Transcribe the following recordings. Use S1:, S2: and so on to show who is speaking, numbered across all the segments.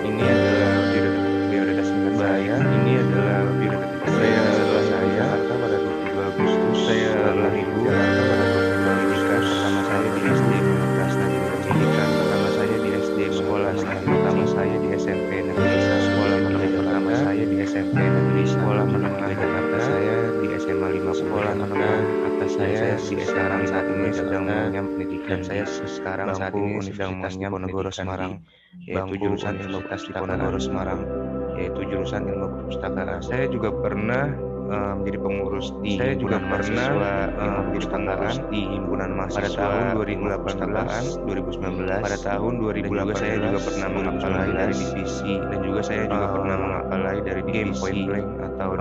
S1: Ini adalah biodata singkat saya. Ini adalah biodata saya setelah saya Jakarta pada 22 Agustus. Saya lahir di Jakarta pada 22 Agustus. Pertama saya di SD Universitas Negeri Pendidikan pertama saya di SD sekolah pertama saya di SMP Negeri Sekolah Menengah pertama saya di SMP Negeri Sekolah Menengah Jakarta. Saya di SMA 5 Sekolah Menengah atas saya sekarang saat ini sedang mengenyam pendidikan. Saya sekarang saat ini sedang mengenyam Diponegoro Semarang, yaitu jurusan Universitas Diponegoro Semarang, yaitu jurusan Ilmu Perpustakaan. Saya juga pernah menjadi pengurus di himpunan mahasiswa pada tahun 2018 2019. Pada tahun 2018 saya juga pernah mengapalah dari divisi dan juga saya juga pernah mengapalah dari game point blank atau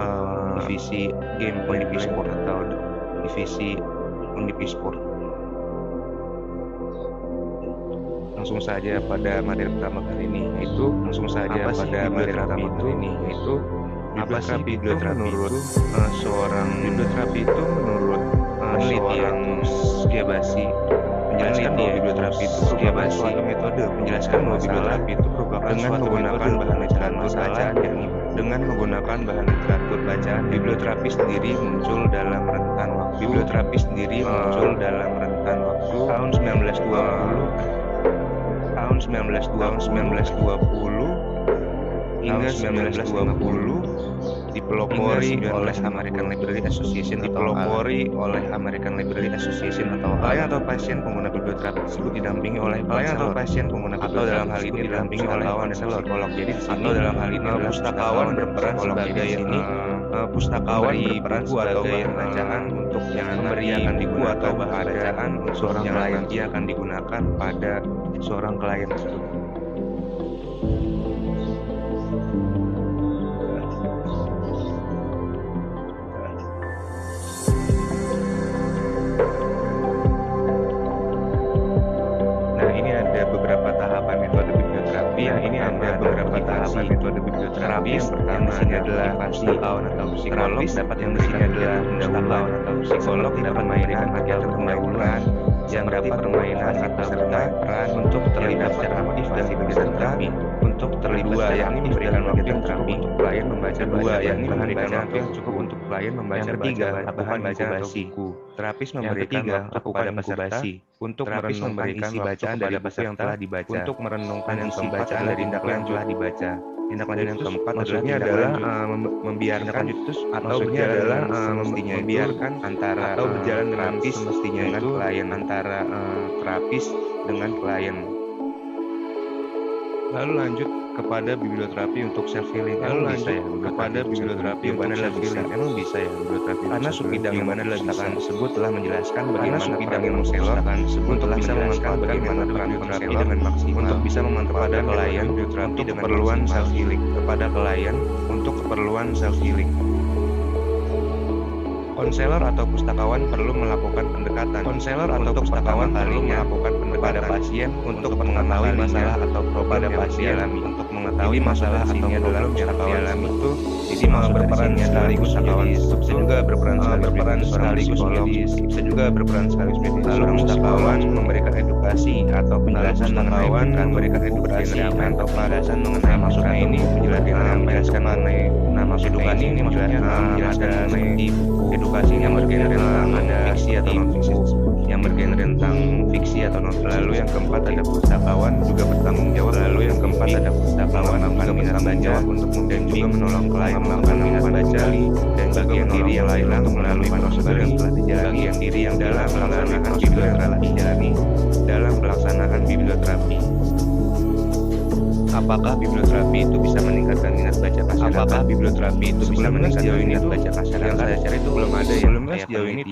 S1: divisi game point sport atau divisi Undipi Sport. Langsung saja pada materi pertama kali ini yaitu apa sih biblioterapi menurut seorang biblioterapi itu menurut penelitian Setiabasi menjelaskan bahwa biblioterapi itu merupakan suatu metode menjelaskan bahwa biblioterapi itu merupakan dengan menggunakan bahan literatur bacaan dengan menggunakan bahan literatur bacaan. Biblioterapi sendiri muncul dalam rentan waktu tahun 1920 hingga 1950 dipelopori oleh American Library Association atau klien atau pasien pengguna biblioterapi tersebut didampingi oleh klien atau pasien pengguna atau dalam hal ini didampingi oleh psikolog. Jadi atau dalam hal ini pustakawan berperan sebagai pustakawan berperan sebagai bacaan untuk yang memberi akan digunakan atau bacaan untuk seorang klien dia akan digunakan pada seorang klien tersebut. Yang pertama adalah pustakawan atau psikolog dapat memberikan pustakawan atau psikolog dapat memberikan kegiatan pendahuluan yang dapat permainan atau peran untuk terlibat secara aktif dalam kegiatan terapi. Untuk terlibat yakni memberikan waktu yang cukup untuk klien membaca yakni memberikan waktu yang cukup untuk klien membaca bahan baca atau buku. Terapis memberikan waktu kepada peserta untuk merenungkan isi bacaan dari buku yang telah dibaca. Untuk merenungkan isi bacaan dari tindak yang telah dibaca. Tindak lanjut yang keempat adalah membiarkan atau membiarkan antara atau berjalan dengan semestinya dengan klien antara terapis dengan klien. Lalu lanjut kepada biblioterapi untuk self healing. Emang bisa ya biblioterapi untuk self healing? Emang bisa ya biblioterapi? Karena Supidang yang mana perpustakaan tersebut telah menjelaskan bagaimana peran konselor untuk bisa memanfaatkan bagaimana peran konselor dengan maksimal untuk bisa memanfaatkan kepada klien biblioterapi dengan keperluan self healing kepada klien untuk keperluan self healing. Konselor atau pustakawan perlu melakukan pendekatan. Konselor atau pustakawan perlu melakukan pendekatan pada pasien untuk mengetahui masalah atau problem yang dialami. Untuk mengetahui masalah atau problem yang dialami itu jadi berperan sekaligus pustakawan bisa juga berperan sekaligus medis, bisa juga berperan sekaligus medis. Lalu pustakawan memberikan edukasi atau penjelasan memberikan edukasi atau penjelasan mengenai maksudnya ini menjelaskan mengenai maksud edukasi ini maksudnya menjelaskan mengenai edukasi yang bergenre tentang ada fiksi atau non fiksi yang bergenre tentang fiksi atau non. Lalu yang keempat ada pustakawan juga bertanggung jawab. Juga bertanggung jawab untuk dan juga menolong klien melakukan minat baca dan bagian diri yang lain untuk melalui prosedur yang telah dijalani bagian diri yang dalam melaksanakan biblioterapi. Apakah biblioterapi itu bisa meningkatkan minat baca masyarakat? Sejauh ini minat baca masyarakat yang saya cari itu belum ada sejauh ini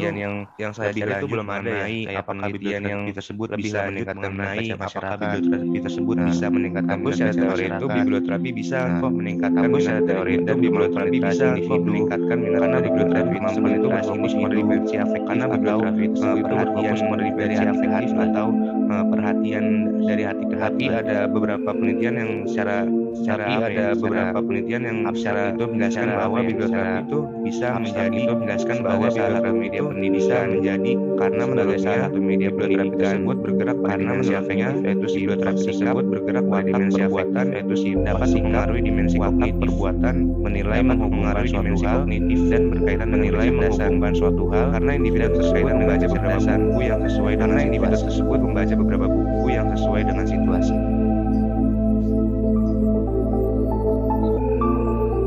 S1: yang saya cari itu belum ada kayak penelitian yang tersebut bisa meningkatkan minat baca masyarakat. Biblioterapi tersebut bisa meningkatkan minat baca masyarakat. Itu biblioterapi bisa kok meningkatkan minat teori dan biblioterapi bisa kok meningkatkan minat karena biblioterapi tersebut itu berfokus pada dimensi afektif karena biblioterapi tersebut berfokus pada dimensi afektif atau perhatian dari hati ke hati. Ada beberapa penelitian yang secara itu menjelaskan bahwa biblioterapi itu bisa menjadi media pendidikan bisa menjadi karena sebagai salah satu media biblioterapi tersebut bergerak pada dimensi afektif, yaitu biblioterapi tersebut bergerak pada dimensi perbuatan, yaitu dapat mempengaruhi dimensi kognitif perbuatan, menilai menghubungkan dimensi kognitif dan berkaitan menilai menghubungkan suatu hal karena individu tersebut membaca beberapa buku yang sesuai dengan individu tersebut membaca beberapa buku yang sesuai dengan situasi.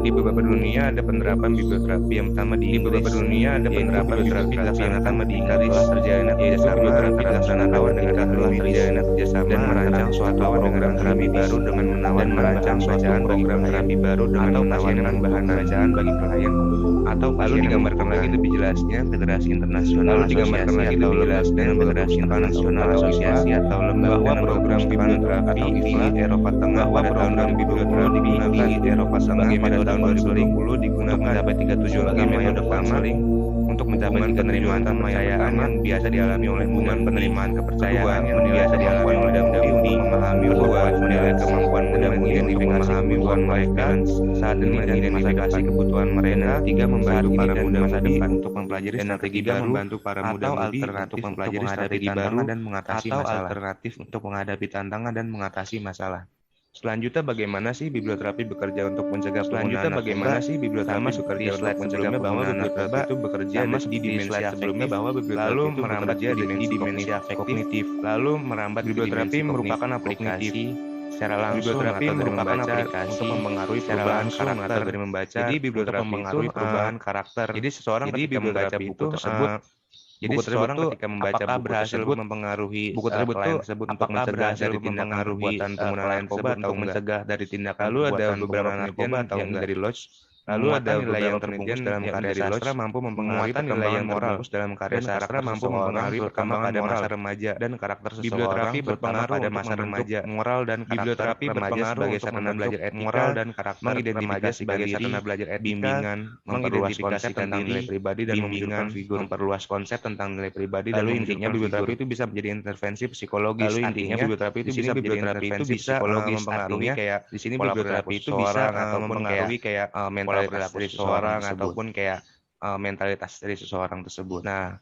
S1: Di beberapa dunia ada penerapan biblioterapi yang pertama di beberapa dunia ada penerapan biblioterapi yang pertama di Inggris telah terjalin kerjasama antara kawan dengan telah terjalin kerjasama dan merancang suatu program terapi baru dengan menawarkan program terapi baru dengan menawarkan bahan bacaan bagi klien atau lalu digambarkan lagi lebih jelasnya Federasi Internasional digambarkan lagi lebih jelasnya Federasi Internasional Asosiasi atau lembaga program biblioterapi di Eropa Tengah pada tahun 2020 digunakan di Eropa Tengah pada tahun 2020 digunakan mencapai 3 tujuan sebagai metode counseling untuk mencapai penerimaan kepercayaan yang biasa dialami oleh hubungan penerimaan kepercayaan yang biasa dialami oleh muda-mudi untuk memahami menilai kemampuan muda-mudi untuk memahami kebutuhan mereka saat ini dan identifikasi kebutuhan mereka. Tiga, membantu para muda-mudi untuk mempelajari strategi baru membantu para muda-mudi untuk mempelajari strategi baru dan mengatasi masalah alternatif untuk menghadapi tantangan dan mengatasi masalah. Selanjutnya, bagaimana sih biblioterapi bekerja untuk mencegah penggunaan bagaimana sih biblioterapi bekerja untuk mencegah bahwa biblioterapi itu bekerja di dimensi sebelumnya bahwa biblioterapi lalu merambat di dimensi kognitif lalu merambat biblioterapi merupakan aplikasi secara langsung biblioterapi merupakan aplikasi untuk mempengaruhi perubahan karakter dari membaca. Jadi biblioterapi mempengaruhi perubahan karakter. Jadi seseorang ketika membaca buku tersebut jadi seseorang ketika membaca buku tersebut mempengaruhi buku tersebut untuk mencegah dari tindakan perbuatan penggunaan narkoba atau mencegah dari tindakan lalu ada beberapa penelitian yang dari Lodge lalu ada nilai yang terbungkus dalam karya sastra mampu mempengaruhi nilai yang moral dalam karya sastra mampu mempengaruhi perkembangan pada masa remaja dan karakter seseorang. Biblioterapi berpengaruh pada masa remaja moral dan biblioterapi berpengaruh bagi sarana belajar moral dan karakter mengidentifikasi sebagai sarana belajar bimbingan memperluas konsep tentang nilai pribadi dan bimbingan memperluas konsep tentang nilai pribadi dan intinya biblioterapi itu bisa menjadi intervensi psikologis. Lalu intinya biblioterapi itu bisa menjadi intervensi psikologis mempengaruhi kayak di sini biblioterapi itu bisa mempengaruhi kayak mentalitas dari seseorang ataupun kayak mentalitas dari seseorang tersebut. Nah,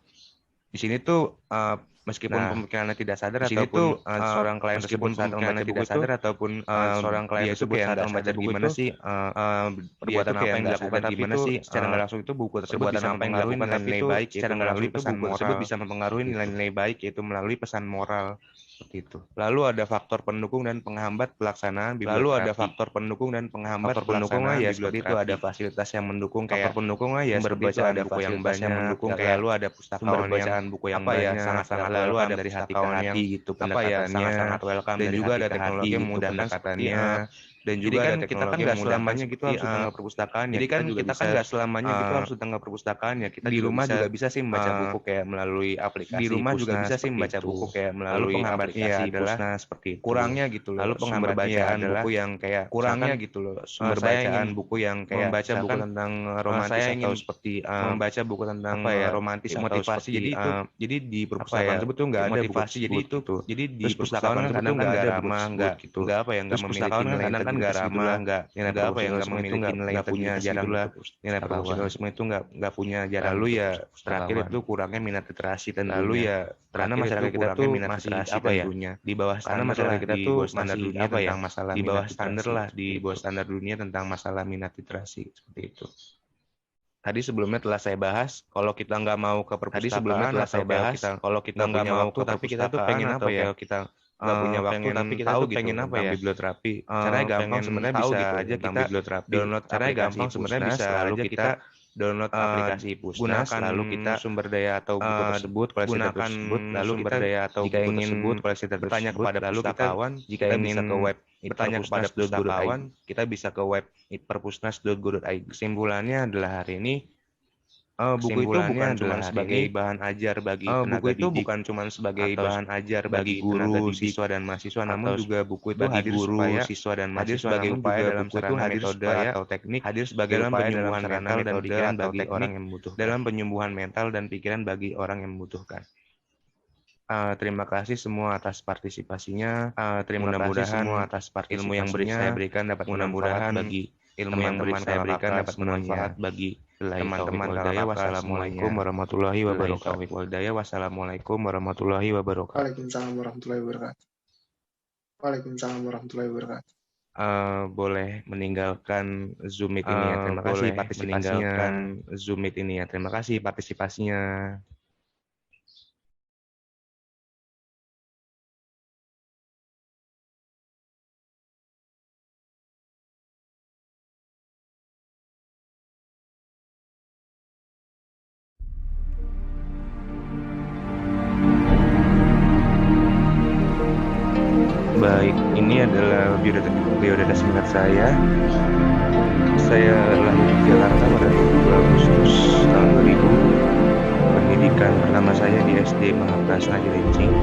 S1: di sini tuh meskipun pemikirannya tidak sadar ataupun seorang klien tersebut saat membaca tidak sadar ataupun seorang klien tersebut saat membaca gimana sih perbuatan apa yang dilakukan gimana sih secara nggak langsung itu buku tersebut bisa mempengaruhi nilai-nilai baik secara nggak langsung itu buku tersebut bisa mempengaruhi nilai-nilai baik yaitu melalui pesan moral. Seperti itu. Lalu ada faktor pendukung dan penghambat pelaksanaan biblioterapi. Lalu ada faktor pendukung dan penghambat pelaksanaan ya seperti itu ada fasilitas yang mendukung kayak pendukung ya berbaca ada buku yang banyak mendukung kayak lalu ada pustakawan bacaan buku yang banyak sangat-sangat lalu ada dari hati ke hati gitu sangat-sangat welcome dan juga ada teknologi yang memudahkan pendekatannya. Dan juga kan kita kan nggak selamanya gitu harus tanggal perpustakaan ya. Jadi kan kita kan nggak selamanya gitu harus tanggal perpustakaan ya. Kita di rumah juga bisa sih membaca buku kayak melalui aplikasi. Di rumah juga bisa sih membaca buku kayak melalui aplikasi adalah seperti itu. Kurangnya gitu loh. Lalu sumber bacaan buku yang kayak kurangnya gitu loh. Sumber bacaan buku yang kayak membaca buku tentang romantis atau seperti membaca buku tentang romantis motivasi. Jadi di perpustakaan tersebut tuh nggak ada motivasi. Jadi itu jadi di perpustakaan kadang nggak ada ramah nggak apa yang nggak memiliki nilai kan nggak ramah, nggak apa yang nggak memiliki nilai, nggak punya jarang lah nilai profesionalisme itu nggak punya jarang. Lalu ya terakhir itu kurangnya minat literasi dan lalu ya karena masyarakat kita tuh masih apa ya di bawah standar masyarakat kita tuh standar dunia tentang masalah di bawah standar lah di bawah standar dunia tentang masalah minat literasi seperti itu. Tadi sebelumnya telah saya bahas kalau kita nggak mau ke perpustakaan. Tadi sebelumnya telah saya bahas kalau kita nggak mau waktu tapi kita tuh pengen apa ya kita nggak punya waktu tapi kita tuh pengen apa ya biblioterapi. Caranya gampang sebenarnya bisa gitu, aja kita download caranya gampang sebenarnya bisa aja kita download aplikasi Pusnas lalu kita sumber daya atau buku tersebut koleksi tersebut lalu sumber daya atau buku tersebut koleksi bertanya kepada pustakawan jika ingin ke web bertanya kepada pustakawan kita bisa ke web perpusnas.go.id. Kesimpulannya adalah hari ini buku itu bukan cuma sebagai bahan ajar bagi buku itu bukan cuma sebagai bahan ajar bagi guru, siswa dan mahasiswa, namun juga buku itu hadir guru, siswa dan mahasiswa sebagai upaya dalam buku itu hadir metode atau teknik hadir sebagai dalam penyembuhan mental dan pikiran bagi orang yang membutuhkan. Dalam penyembuhan mental dan pikiran bagi orang yang membutuhkan. Terima kasih semua atas partisipasinya. Terima kasih semua atas ilmu yang saya berikan dapat mudah-mudahan bagi ilmu yang saya berikan dapat bermanfaat bagi Teman-teman kakak-kakak
S2: Wassalamualaikum warahmatullahi wabarakatuh.
S1: Wassalamualaikum warahmatullahi wabarakatuh.
S3: Waalaikumsalam warahmatullahi wabarakatuh. Waalaikumsalam warahmatullahi wabarakatuh.
S1: Boleh meninggalkan Zoom Meet ini ya. Terima kasih partisipasinya. Zoom Meet ini ya. Terima kasih partisipasinya. Baik, ini adalah biodata singkat saya. Saya lahir di Jakarta pada 2 Agustus tahun 2000. Pendidikan pertama saya di SD Mahapras Cilincing.